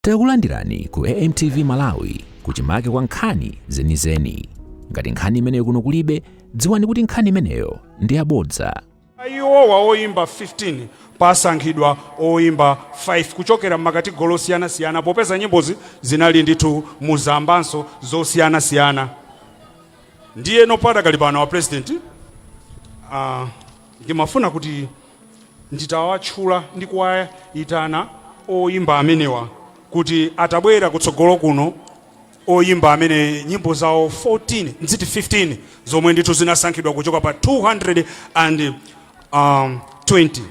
Takulandirani ku AMTV Malawi kuchimake kwa nkhani zenizeni. Ngati nkhani imeneyo kuno kulibe, dziwani kuti nkhani imeneyo ndi yabodza. Iwo wa woyimba 15 pasankhidwa oyimba 5 kuchokera m'makategolo siyana popeza nyimbozi zinali ndithu muzambanso zosiyana. Ndiye nopata kalipano wa president ndimafuna kuti nditawatchula ndi kuwayitana oyimba amenewa kuti atabwera kutsogolo kuno oyimba amene nyimbo zawo 14 nziti 15 zomwe ndithu zinasankhidwa kuchoka pa 220.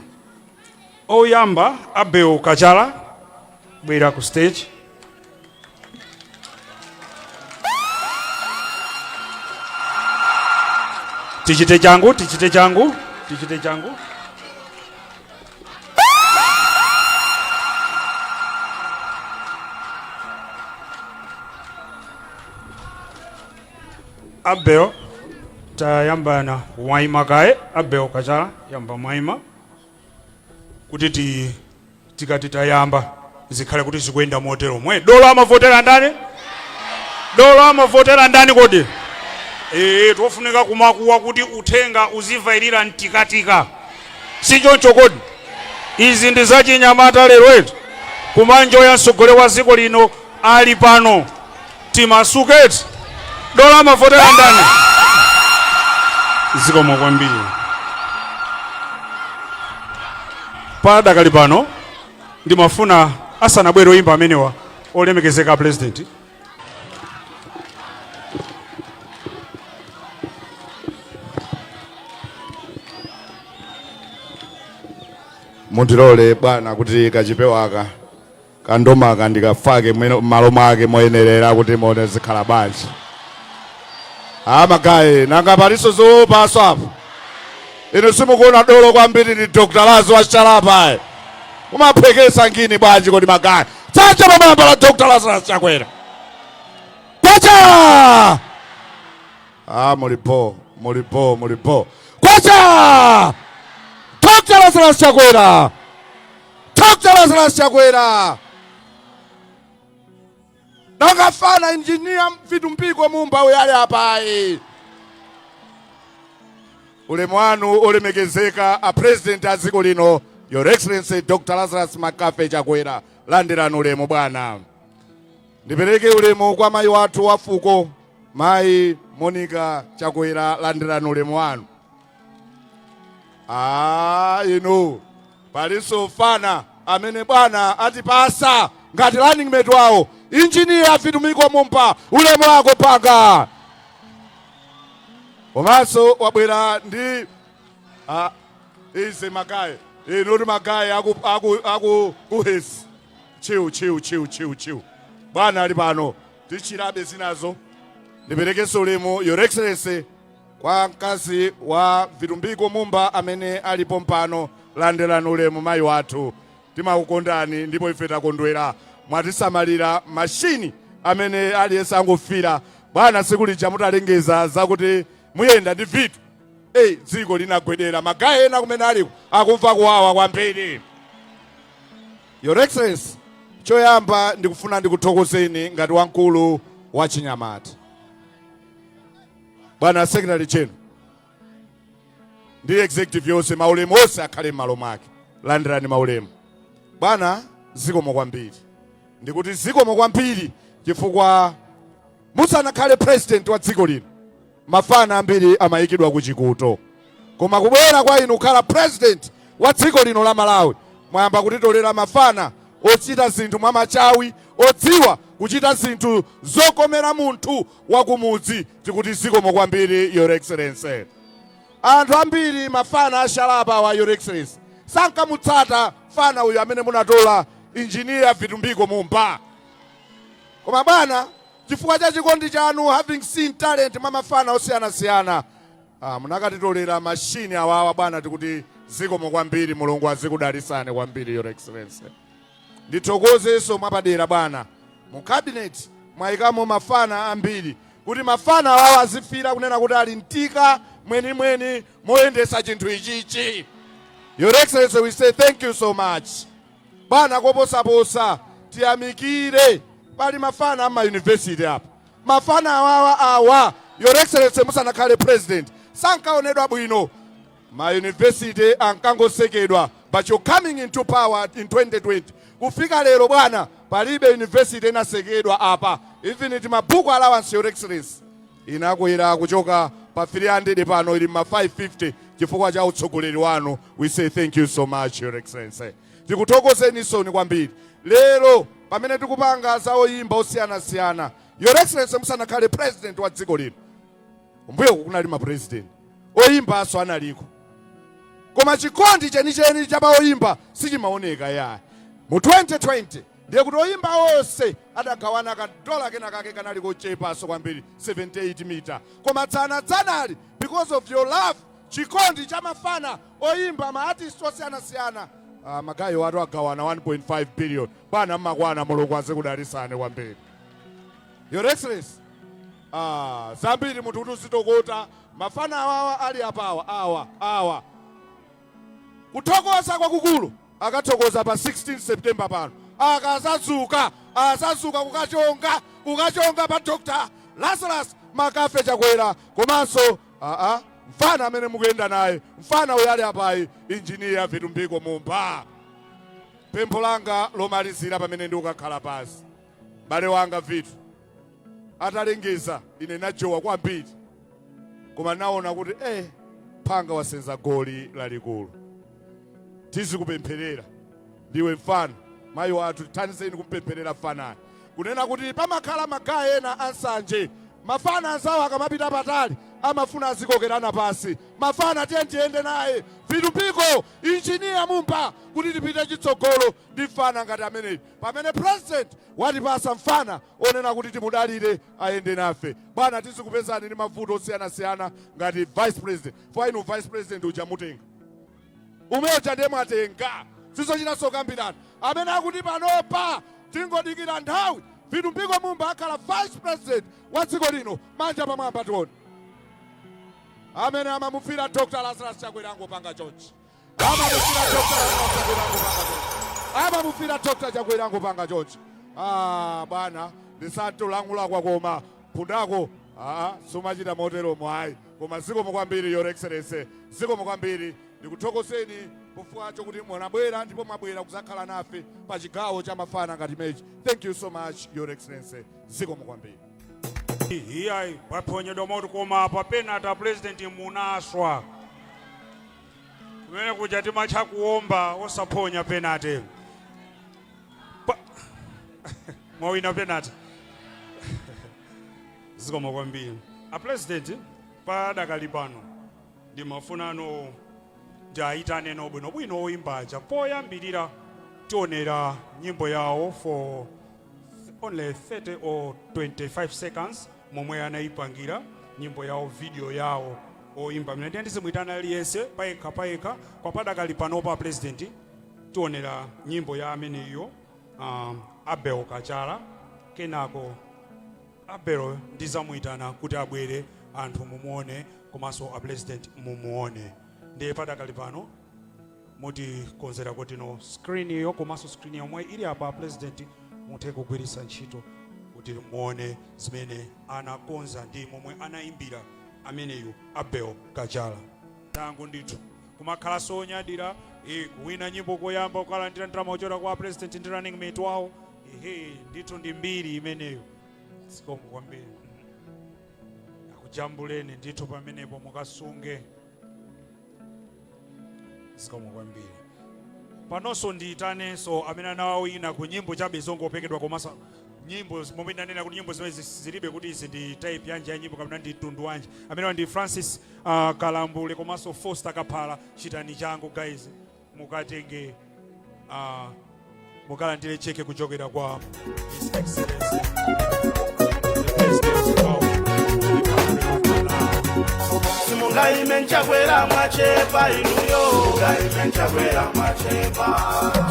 Oyamba Abel Kachala bwera ku stage. Tichite changu. Abel tayamba na mwayima kae. Abel Kachala yamba mwayima kuti tikati tayamba zikhale kuti zikuyenda motero mwe. Dolo Amavotera ndani? Dolo Amavotera ndani kodi? Tofunika kumakuwa kuti uthenga uzivairira mtikatika. Sichoncho kodi? Izi ndi zachinyamata lero etu. Kumanjoya msogole wa dziko lino ali pano. Timasuketi. Dolo Amavotera ndani? Zikomo kwambiri. Pada kalipano ndimafuna asanabwere oyimba amenewa olemekezeka president. Mundilole bwana kuti kachipewaka kandomaka ndikafake malo mwake moyenerera kuti mone zikhala bwanji. Magayi nanga paliso zopaso apo. Ine simukuona dolo kwambiri ndi Dr. Lazo wachalapa. Umaphekesa ngini bwanji kodi magayi. Tsacha pamamba la Dr. Lazo Chakwera. Kwacha! Mulipo. Kwacha! Dr. Lazo Chakwera. Dr. Lazo Chakwera. Nanga fana engineer Vitumbiko Mumba uyali apai. Ulemu wanu olemekezeka a president a dziko lino Your Excellency Dr. Lazarus Makafe Chakwera. Landirani ulemu bwana. Ndipereke ulemu kwa mayi wathu wafuko Mayi Monica Chakwera. Landirani ulemu wanu. Paliso fana amene bwana atipasa ngati running mate wawo engineer Vitumbiko Mumba. Ulemu wako panga. Omaso wabwera ndi ize magayi. Noti magayi aku kuhesi. Chiu. Bwana ali pano. Tichirabe zinazo. Ndiperekeso ulemu Your Excellency kwa mkazi wa Vitumbiko Mumba amene alipo mpano. Landirani ulemu mayi wathu. Timakukondani ndipo ife takondwera. Mwatisamalira mashini amene aliyense angofira. Bwana sikuli chamutalengeza zakuti muyenda ndi vitu. Dziko linagwedera magayi ena kumene aliko akumva kuwawa kwambiri. Your Excellency, choyamba ndikufuna ndikuthokozeni ngati wamkulu wa achinyamata. Bwana Secretary General ndi executive yonse maulemu onse akhale m'malo mwake. Landirani maulemu. Bwana zikomo kwambiri. Ndikuti zikomo kwambiri chifukwa musanakhale president wa dziko lino mafana ambiri amayikidwa kuchikuto. Koma kubwera kwa inu kukhala president wa dziko lino la Malawi mwayamba kutitolera mafana ochita zinthu mwamachawi, odziwa kuchita zinthu zokomera munthu wakumudzi. Tikuti zikomo kwambiri Your Excellency. Anthu ambiri mafana ashalapa wa Your Excellency sankamutsata fana uyu amene munatola engineer Vitumbiko Mumba. Koma bwana chifukwa cha chikondi chanu, having seen talent mamafana osiyana munakatitolera mashini awawa bwana. Tikuti zikomo kwambiri. Mulungu azikudalisani kwambiri Your Excellency. Ndithokozenso mwapadera bwana mu cabinet mwayikamo mafana ambiri kuti mafana awawa azifira kunena kuti ali mtika mweni moyendesa chinthu ichichi. Your Excellency, we say thank you so much. Bana koposa tiyamikire pali mafana ama university hapa. Mafana awa Your Excellency musanakhale president sankaonedwa bwino. Ma university ankangosekedwa, but you're coming into power in 2020. Kufika lero bwana palibe university inasekedwa apa. Even iti mabuku allowance Your Excellency inakwera kuchoka pa 300 pano ili ma 550 chifukwa cha utsogoleri wanu. We say thank you so much Your Excellency. Tikuthokozeni soni kwambiri. Lero pamene tikupanga za oyimba osiyana-siyana, Your Excellency musanakhale president wa dziko lino. Mbuyo kunali ma president. Oyimba aso analiko. Koma chikondi chenicheni cha oyimba sichimaoneka ya. Mu 2020 ndiye kuti oyimba onse adagawana ka dola kena kake kanali kochepa aso kwambiri 78 meter. Koma dzanali because of your love, chikondi cha mafana oyimba ma artists osiyana-siyana. Magayi watu agawana 1.5 billion. Bana mmakwana mulungu azikudalisane kwambiri. Your Excellency, zambiri munthu kuti usitokota mafana awawa ali apawa awa. Kuthokoza kwakukulu akathokoza pa 16 September pano. Akazazuka kukachonga pa Dr. Lazarus Makafe Chakwera komanso mfana amene mukuyenda naye, mfana uyali apayi, engineer Vitumbiko Mumba. Pempho langa lomalizira pamene ndikukhala pasi. Bale wanga Vitu atalengeza ine najowa kwambiri. Koma naona kuti phanga wasenza goli lalikulu. Tizikupempherera ndiwe mfana mayi wathu tithandizeni kumpempherera mfanayo. Kunena kuti pamakhala magayi ena ansanje, mafana anzawo akamapita patali amafuna azikokerana pasi. Mafana tiyende naye Vitumbiko engineer Mumba kuti tipite chitsogolo ndi mfana ngati ameneyi. Pamene president watipasa mfana onena kuti timudalire ayende nafe. Bwana tizikupezani ndi mavuto osiyana-siyana ngati vice president. For inu vice president ujamutenga. Umeocha ndemwatenga. Sizochita sokambirana. Amene akuti panopa tingodikira nthawi Vitumbiko Mumba akhala vice president wa dziko lino. Manja pamwamba tione. Amene amamufira Dr. Lazarus Chakwera angopanga chonchi. Amamufira Dr. Chakwera angopanga chonchi. Bwana ndisatolangula kwa koma phundako sumachita motero mwayi. Koma zikomo kwambiri Your Excellency. Zikomo kwambiri. Ndikuthokozeni pofuacho kuti mwabwera ndipo mwabwera kuzakhala nafe pa chigawo cha mafana ngati mechi. Thank you so much Your Excellency. Zikomo kwambiri. Iyayi waphonyedwa moto koma pa penata president munaswa. Kumene kuja timacha kuomba osaphonya penate. Mwawina penata. Zikomo kwambiri. A president padakali pano ndimafunano jaitane nobwino oyimbaja poyambirira tionera nyimbo yawo for only 30 or 25 seconds momwe anayipangira nyimbo yawo video yawo oyimba. Mene ndizimwitana aliyense payekha kwa padakali pano pa president tionera nyimbo ya ameneyo abel kachala kenako abel ndizamwitana kuti abwere anthu mumuone komanso a president mumuone. Ndiye padakali pano muti konzera kuti no screen yo komanso screen yomwe ili apa president muthe kugwiritsa ntchito kuti muone zimene anakonza ndi momwe anayimbira ameneyu abel kachala. Tangu ndithu kumakhala sonyadira kuwina nyimbo koyamba kukalandira ndalama ochokera kwa president ndi running mate wawo. Ndithu ndi mbiri imeneyo. Zikomo kwambiri. Akujambuleni ndithu pamenepo mukasunge. Zikomo kwambiri. Panonso ndiyitanenso amene anawawina ku nyimbo chabe zongopekedwa komanso nyimbo momwe ndanena kuti nyimbo zimene zilibe kuti izi ndi type yanji ya nyimbo kapena ndi tundu wanji. Amene ndi Francis Kalambule komanso Foster Kaphala. Chitani changu guys mukatenge mukalandire cheke kuchokera kwa His Excellency the President of Simungai menchakwera mwachepa inuyo. Simungai menchakwera mwachepa.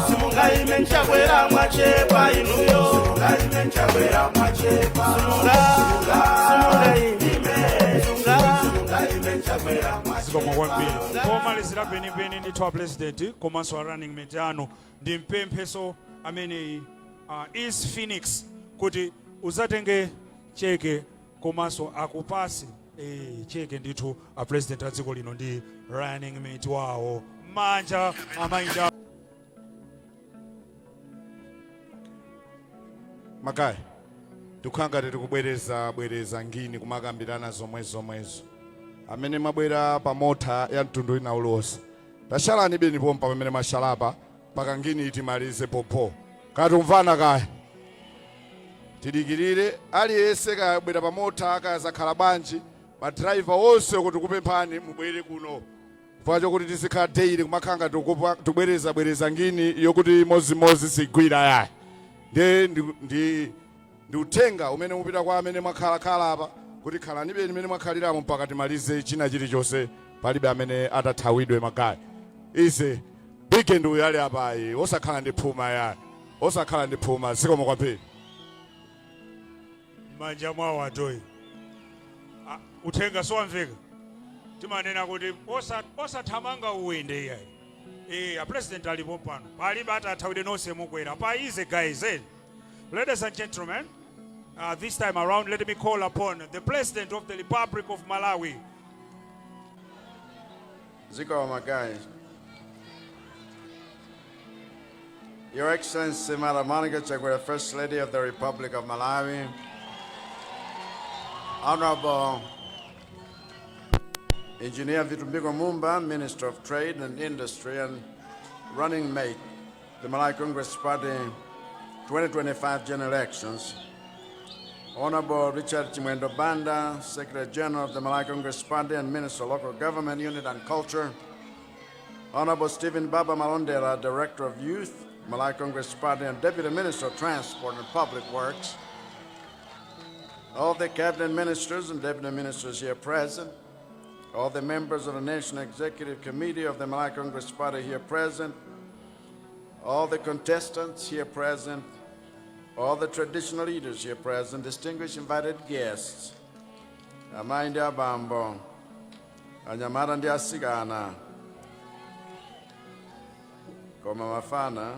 Simungai menchakwera mwachepa inuyo. Simungai menchakwera mwachepa. Simungai menchakwera mwachepa. Zikomo kwambiri. Komalizira penipeni ndithu a president komanso a running mate ano ndi mpempheso amene East Phoenix kuti uzatenge cheke komanso akupasi cheke ndithu a president a dziko lino ndi running mate wawo manja amainja Makaya tukhanga tikubwereza ngini kumakambirana zomwezo amene mabwera pa motha ya mtundu ina ulosi tashalani beni pompa pamene mashalapa paka ngini itimalize popo katumvana kaya tidikirire aliyense kabwera pa motha akazakhala banji ma driver wonse kuti kupemphani mubwere kuno kufacho kuti tizikhala daily kumakhanga tubwereza ngini yokuti mozi sigwira yayi ndi utenga umene upita kwa amene mwakhala apa kuti khalani beni mene mwakhaliramo mpaka timalize china chilichonse palibe amene atathawidwe Makaya ise weekend uyali apayi osakhala ndi phuma yayi osakhala ndi phuma zikomo kwambiri manja mwawo atoyi uthenga sowamveka timanena kuti osathamanga uwende iyayi a president alipo pano palibe atathawide nonse mukwera paize guys ladies and gentlemen, this time around let me call upon the president of the Republic of Malawi. Ziko Makaya. Your Excellency Madam Monica Chakwera, First Lady of the Republic of Malawi, Honorable Engineer Vitumbiko Mumba, Minister of Trade and Industry and running mate, the Malawi Congress Party 2025 general elections, Honorable Richard Chimwendo Banda, Secretary General of the Malawi Congress Party and Minister of Local Government, Unit and Culture, Honorable Stephen Baba Malondera, Director of Youth, Malawi Congress Party and Deputy Minister of Transport and Public Works, all the cabinet ministers and deputy ministers here present, all the members of the National Executive Committee of the Malawi Congress Party here present, all the contestants here present, all the traditional leaders here present, distinguished invited guests, amayi ndi abambo, achinyamata ndi asikana, koma mafana,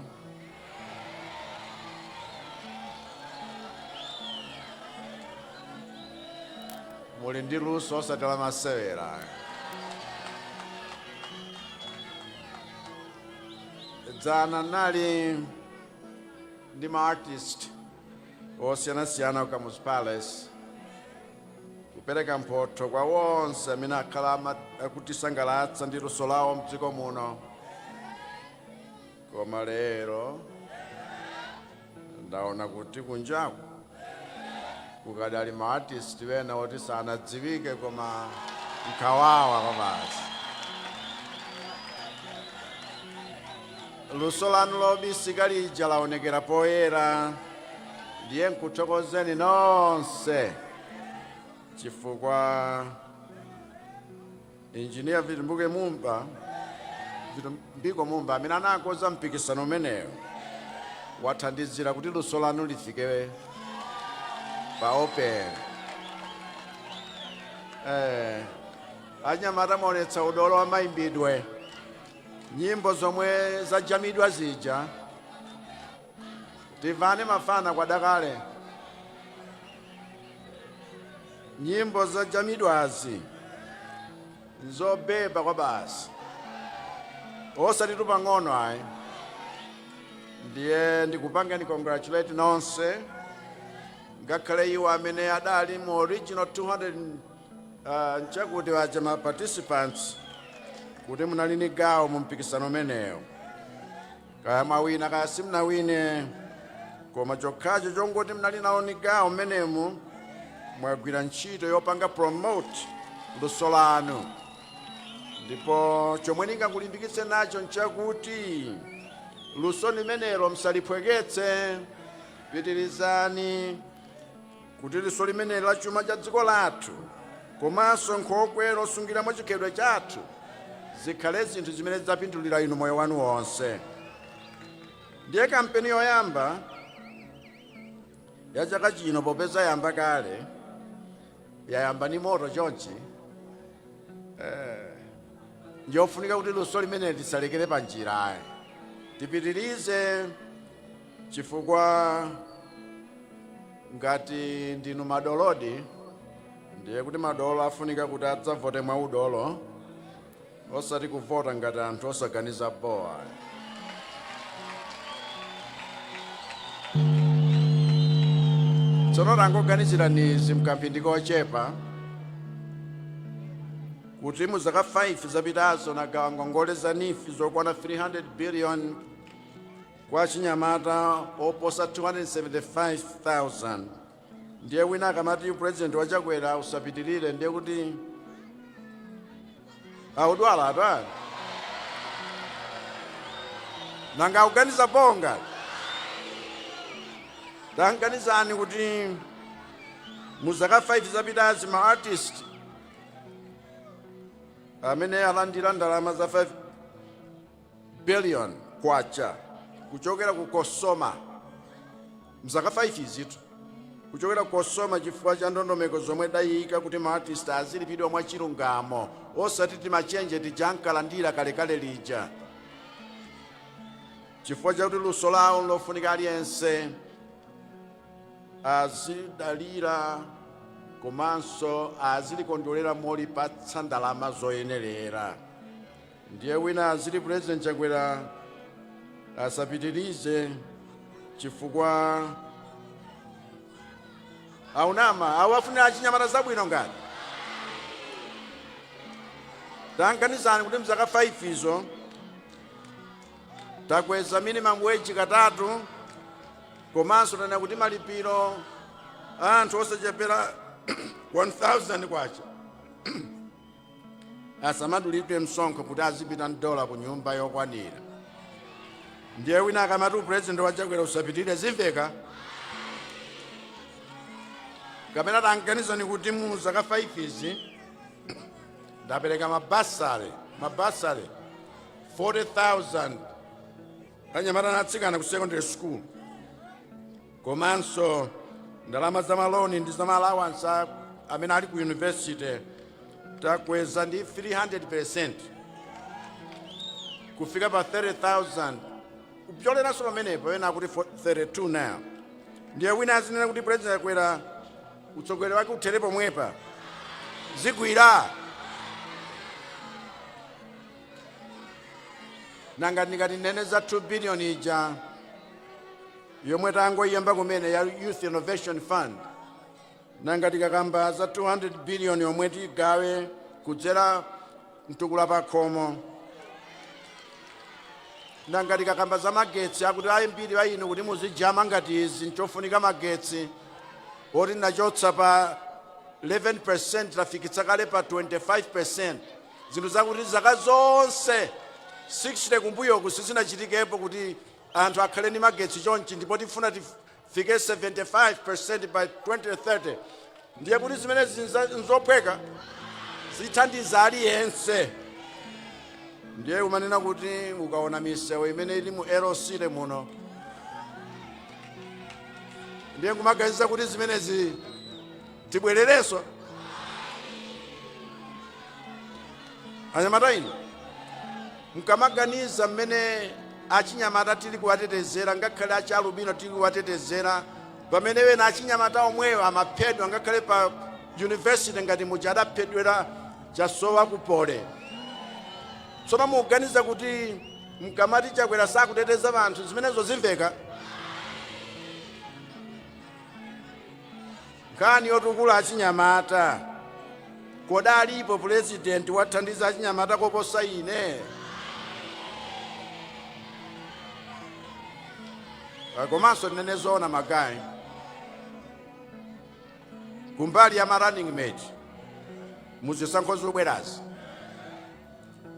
muli ndi luso osatela masewera. Dzana nali ndi ma-artist osiyanasiyana ku Kamuzu Palace kupereka mphotho kwa wonse amene akhala akutisangalatsa ndi luso lawo mdziko muno. Koma lero ndaona kuti kunjaku kukadali ma-artist wena oti sanadziwike koma nkhawawa kwabasi. Luso lanu lobisika lija laonekera poyera, ndiye nkuthokozeni nonse chifukwa Engineer Vitumbiko Mumba amene anakonza mpikisano umeneyo wathandizira kuti luso lanu lifike pa open. Achinyamata maonetsa udolo wa mayimbidwe, nyimbo zomwe zajamidwa zija, tivane mafana kwa dakale. Nyimbo zajamidwazi nzobeba kwa basi, osati tupang'ono ayi. Ndiye ndikupangeni congratulate nonse, ngakhale iwo amene adali mu original 200 nchakuti waja ma participants kuti munali ni gawo mu mpikisano umeneyo. Kaya mwawina kaya simunawine, koma chokhacho chongoti munali nawo ni gawo umenemu, mwagwira ntchito yopanga promote luso lanu. Ndipo chomwe ndingakulimbikitse nacho nchakuti luso limenelo msalipweketse, pitirizani kuti luso limenelo la chuma cha dziko lathu komanso nkhokwe losungira mwa chikhalidwe chathu zikhale zinthu zimene zapindulira inu moyo wanu wonse. Ndiye kampeni yoyamba ya chaka chino popeza yamba kale, yayamba ni moto chonchi, ndiyofunika kuti luso limeneli lisalekere pa njira, tipitirize chifukwa ngati ndinu madolodi ndiye kuti madolo afunika kuti adzavote mwa udolo osati kuvota ngati anthu osaganiza bowa. Tsono tangoganizirani mkampindiko ochepa kuti mu zaka 5 zapitazo nagawa ngongole za nifi zokwana 300 billion kwa achinyamata oposa 275,000. Ndiye wina akamati president wa Chakwera usapitirire ndiye kuti audwala atwa nanga uganiza bonga. Tanganizani kuti mu zaka 5 zapitazi ma artist amene alandira ndalama za 5 billion kwacha kuchokera ku Kosoma mzaka 5 izitu kuchokera ku Kosoma chifukwa cha ndondomeko zomwe dayika kuti ma artist azilipidwa mwa chilungamo osati timachenje tijankalandira kalekale lija chifukwa chakuti luso lawo lofunika aliyense azidalira komanso azilikondolera molipatsa ndalama zoyenerera. Ndiye wina azili president Chakwera asapitirize chifukwa aunama awafunira achinyamata zabwino ngati. Tanganizani kuti mzaka 5 izo takweza minimum wage katatu komanso tana kuti malipiro anthu osachepera 1,000 kwacha asamadulidwe msonkho kuti azipita $1 ku nyumba yokwanira. Ndiye wina akamati president wa Chakwera usapitire zimveka kapena tanganizani kuti mu zaka 5 izi ndapereka mabasare 40,000 anyamata natsikana ku secondary school komanso ndalama za maloni ndi za allowance amene ali ku university takweza ndi 300% kufika pa 30,000 kupyoleranso pamenepo ena kuti 32 now. Ndiye wina azinena kuti president Chakwera utsogoleri wake uthere pomwepa zigwira nanga ndikati nene za 2 billion ija yomwe tangoyamba kumene ya Youth Innovation Fund nanga tikakamba za 200 billion yomwe tigawe kudzera mtukula pa khomo nanga tikakamba za magetsi akuti ayimbiri wa inu kuti muzijama ngati izi nchofunika magetsi oti nachotsa pa 11% tafikitsa kale pa 25%. Zinthu zakuti zaka zonse 60 kumbuyo kusizinachitikepo kuti anthu akhale ni magetsi chonchi ndipo tifuna tifike 75% by 2030. Ndiye kuti zimene nzophweka zithandiza aliyense. Ndiye umanena kuti ukaona misewu imene ili mu LOC muno ndiye kumaganiza kuti zimenezi tibwerereso anyamata ino mkamaganiza mmene achinyamata tili kuwatetezera ngakhale achalubino tili kuwatetezera pamene wena achinyamata omweyo amaphedwa ngakhale pa university ngati muja adaphedwera chasowa kupole. Tsono mukuganiza kuti mkamati Chakwera sakuteteza vanthu zimenezo zimveka. Nkhani yotukula achinyamata koda alipo president wathandiza achinyamata koposa ine. Komanso nene zoona magayi kumbali ya running mate muzisankho zobwerazi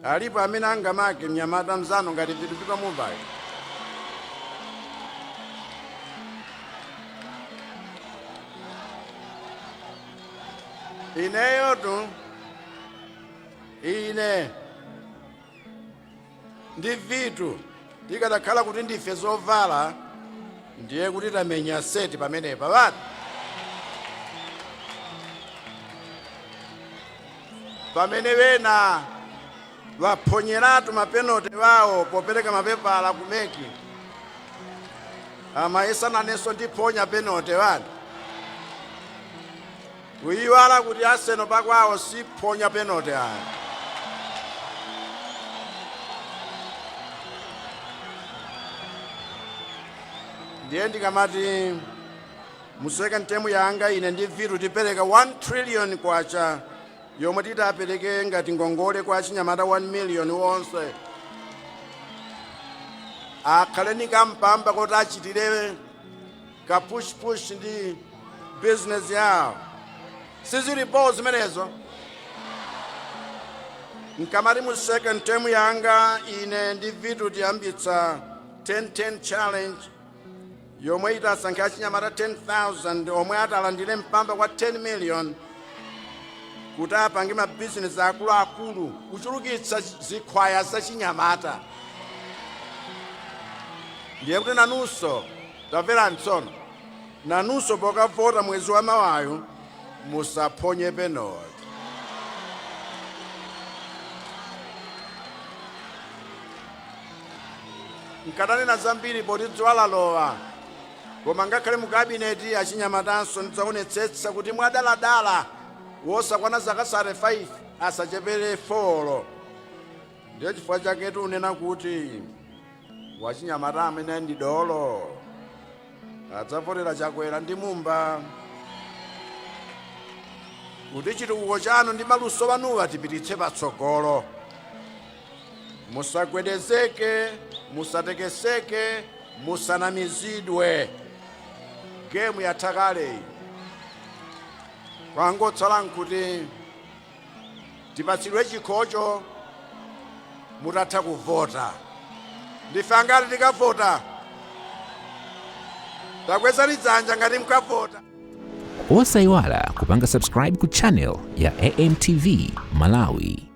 alipo amene angamake mnyamata mzano ngati Vitumbiko Mumba. Ineyo tu ine ndi vitu tikadakhala kuti ndife zovala ndiye kuti tamenya seti pamenepa bati pamene wena vaphonyeratu mapenalty wawo popereka mapepala kumeki amayesana neso ndiphonya penalty vana kuyiwala kuti Arsenal Pakwao siphonya penalty aya. Ndiye ndikamati mu second term yanga ine ndi Vitu tipereka 1 trillion kwacha yomwe titapereke ngati ngongole kwa achinyamata 1 million wonse akhale ni kampamba kuti achitire ka push ndi business yawo. Sizilipo zimenezo. Nkamati mu second term yanga ine ndi Vitu tiyambitsa 10-10 challenge yomwe itasankha achinyamata 10,000 omwe atalandire mpamba kwa 10 million kuti apange ma business akuluakulu kuchulukitsa zikhwaya zachinyamata. Ndiye kuti nanunso tamverani tsono, nanunso pokavota mwezi wa Mawayo musaphonye penalty. Nkatanena zambiri poti dzuwa lalowa, koma ngakhale mu kabineti achinyamatanso ndidzaonetsetsa kuti mwadaladala wosakwana zaka 35 asachepere 4. Ndiye chifukwa chake tunena kuti wachinyamata amene ndi Dolo adzavotera Chakwera ndi Mumba kuti chitukuko chanu ndi maluso anuwa tipititse patsogolo. Musagwedezeke, musatekeseke, musanamizidwe. Gemu yatha kale. Kwangotsala nkuti tipatsidwe chikhocho mutatha kuvota. Ndife ngati tikavota. Takwezani dzanja ngati mukavota. Osayiwala kupanga subscribe ku channel ya AMTV Malawi.